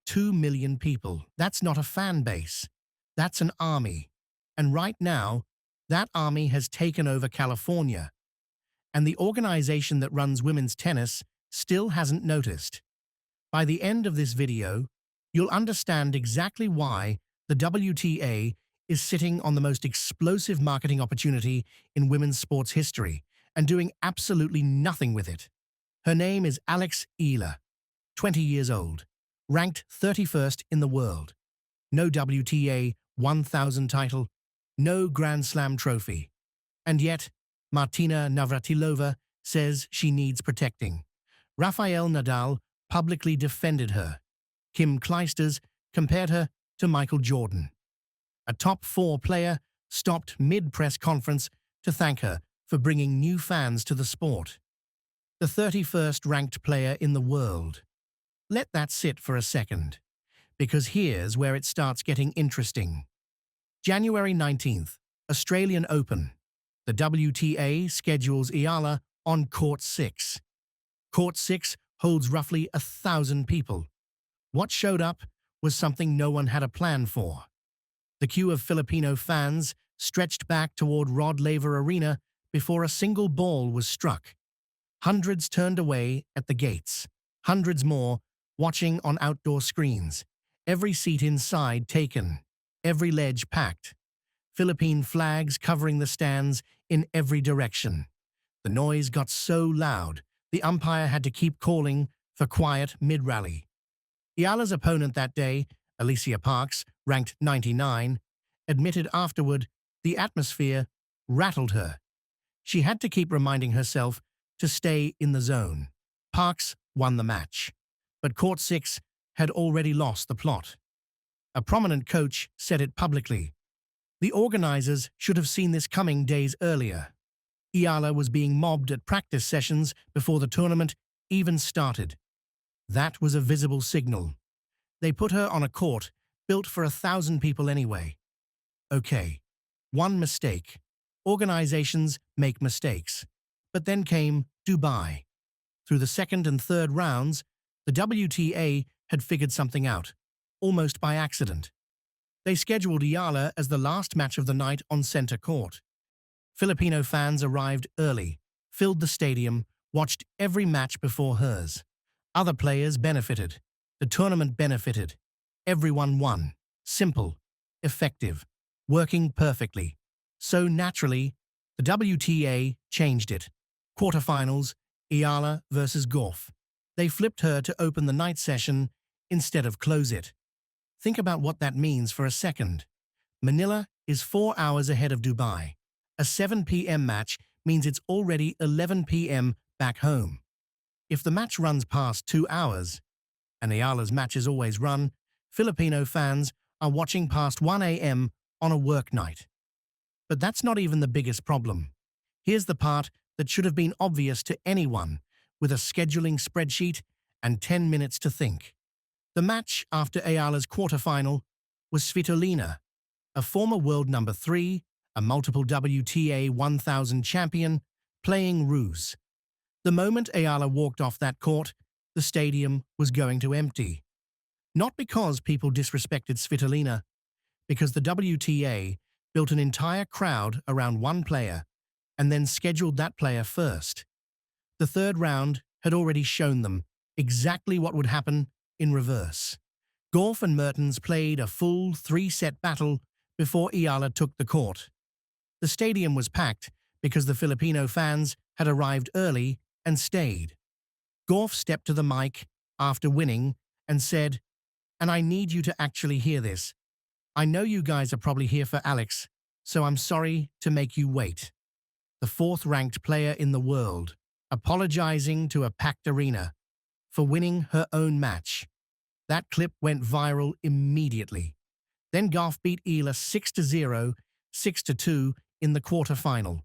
2 million people. That's not a fan base. That's an army. And right now, that army has taken over California. And the organization that runs women's tennis still hasn't noticed. By the end of this video, you'll understand exactly why the WTA is sitting on the most explosive marketing opportunity in women's sports history and doing absolutely nothing with it. Her name is Alex Eala, 20 years old, ranked 31st in the world. No WTA 1000 title, no Grand Slam trophy. And yet, Martina Navratilova says she needs protecting. Rafael Nadal publicly defended her. Kim Clijsters compared her to Michael Jordan. A top 4 player stopped mid-press conference to thank her for bringing new fans to the sport. The 31st ranked player in the world. Let that sit for a second, because here's where it starts getting interesting. January 19th, Australian Open. The WTA schedules Eala on Court 6. Court 6 holds roughly 1,000 people. What showed up was something no one had a plan for. The queue of Filipino fans stretched back toward Rod Laver Arena before a single ball was struck. Hundreds turned away at the gates, hundreds more watching on outdoor screens, every seat inside taken, every ledge packed. Philippine flags covering the stands in every direction. The noise got so loud, the umpire had to keep calling for quiet mid-rally. Eala's opponent that day, Alicia Parks, ranked 99, admitted afterward the atmosphere rattled her. She had to keep reminding herself to stay in the zone. Parks won the match, but Court 6 had already lost the plot. A prominent coach said it publicly. The organizers should have seen this coming days earlier. Eala was being mobbed at practice sessions before the tournament even started. That was a visible signal. They put her on a court built for 1,000 people anyway. Okay, one mistake. Organizations make mistakes. But then came Dubai. Through the second and third rounds, the WTA had figured something out, almost by accident. They scheduled Eala as the last match of the night on center court. Filipino fans arrived early, filled the stadium, watched every match before hers. Other players benefited. The tournament benefited. Everyone won. Simple, effective, working perfectly. So naturally, the WTA changed it. Quarterfinals, Eala versus Gauff. They flipped her to open the night session instead of close it. Think about what that means for a second. Manila is 4 hours ahead of Dubai. A 7 p.m. match means it's already 11 p.m. back home. If the match runs past 2 hours, and Eala's matches always run, Filipino fans are watching past 1 a.m. on a work night. But that's not even the biggest problem. Here's the part that should have been obvious to anyone with a scheduling spreadsheet and 10 minutes to think. The match after Eala's quarterfinal was Svitolina, a former world number 3, a multiple WTA 1000 champion, playing Ruse. The moment Eala walked off that court, the stadium was going to empty. Not because people disrespected Svitolina, because the WTA built an entire crowd around one player and then scheduled that player first. The third round had already shown them exactly what would happen in reverse. Gauff and Mertens played a full 3-set battle before Eala took the court. The stadium was packed because the Filipino fans had arrived early and stayed. Gauff stepped to the mic after winning and said, "And I need you to actually hear this. I know you guys are probably here for Alex, so I'm sorry to make you wait." The 4th-ranked player in the world, apologizing to a packed arena for winning her own match. That clip went viral immediately. Then Gauff beat Eala 6-0, 6-2 in the quarterfinal,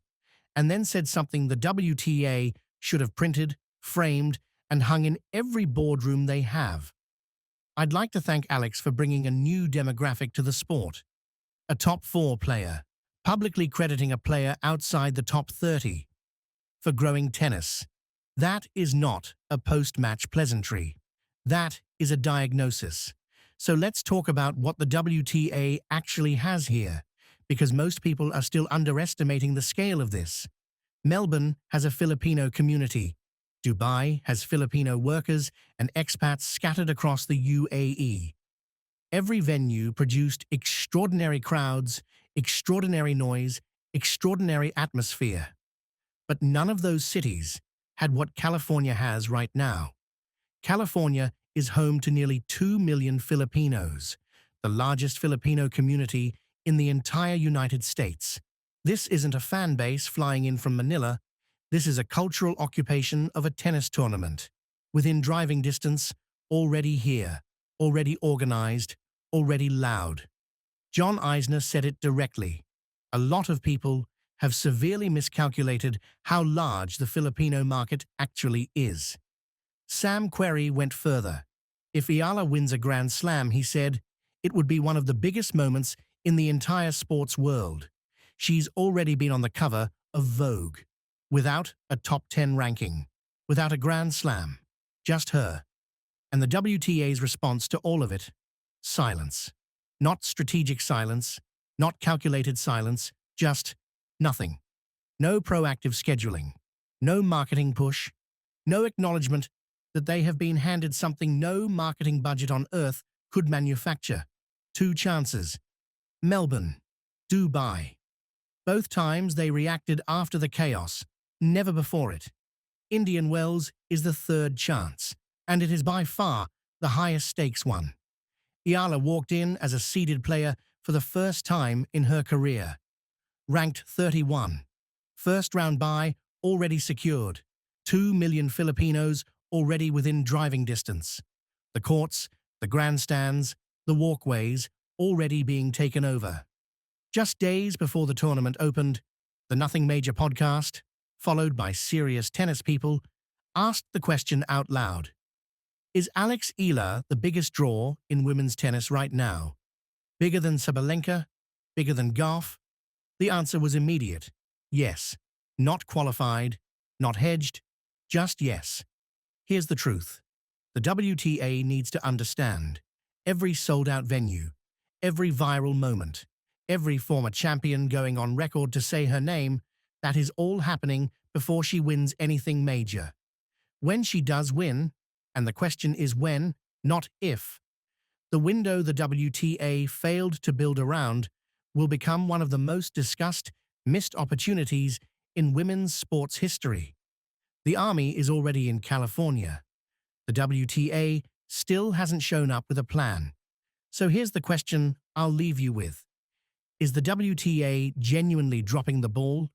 and then said something the WTA should have printed, framed, and hung in every boardroom they have. I'd like to thank Alex for bringing a new demographic to the sport. A top 4 player, publicly crediting a player outside the top 30. For growing tennis. That is not a post-match pleasantry. That is a diagnosis. So let's talk about what the WTA actually has here, because most people are still underestimating the scale of this. Melbourne has a Filipino community. Dubai has Filipino workers and expats scattered across the UAE. Every venue produced extraordinary crowds, extraordinary noise, extraordinary atmosphere. But none of those cities had what California has right now. California is home to nearly 2 million Filipinos, the largest Filipino community in the entire United States. This isn't a fan base flying in from Manila. This is a cultural occupation of a tennis tournament. Within driving distance, already here, already organized, already loud. John Eisner said it directly. A lot of people have severely miscalculated how large the Filipino market actually is. Sam Querrey went further. If Eala wins a Grand Slam, he said, it would be one of the biggest moments in the entire sports world. She's already been on the cover of Vogue, without a top 10 ranking, without a Grand Slam, just her. And the WTA's response to all of it? Silence. Not strategic silence, not calculated silence, just nothing. No proactive scheduling, no marketing push, no acknowledgement that they have been handed something no marketing budget on earth could manufacture. 2 chances. Melbourne, Dubai. Both times they reacted after the chaos, never before it. Indian Wells is the 3rd chance, and it is by far the highest stakes one. Eala walked in as a seeded player for the first time in her career. Ranked 31. First round bye already secured. 2 million Filipinos already within driving distance. The courts, the grandstands, the walkways already being taken over. Just days before the tournament opened, the Nothing Major podcast, followed by serious tennis people, asked the question out loud. Is Alex Eala the biggest draw in women's tennis right now? Bigger than Sabalenka? Bigger than Goff? The answer was immediate. Yes. Not qualified, not hedged, just yes. Here's the truth. The WTA needs to understand. Every sold-out venue, every viral moment, every former champion going on record to say her name, that is all happening before she wins anything major. When she does win, and the question is when, not if, the window the WTA failed to build around will become one of the most discussed, missed opportunities in women's sports history. The Army is already in California. The WTA still hasn't shown up with a plan. So here's the question I'll leave you with. Is the WTA genuinely dropping the ball?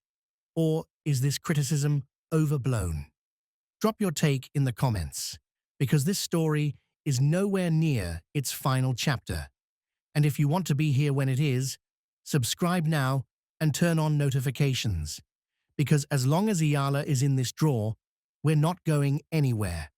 Or is this criticism overblown? Drop your take in the comments, because this story is nowhere near its final chapter. And if you want to be here when it is, subscribe now and turn on notifications. Because as long as Eala is in this draw, we're not going anywhere.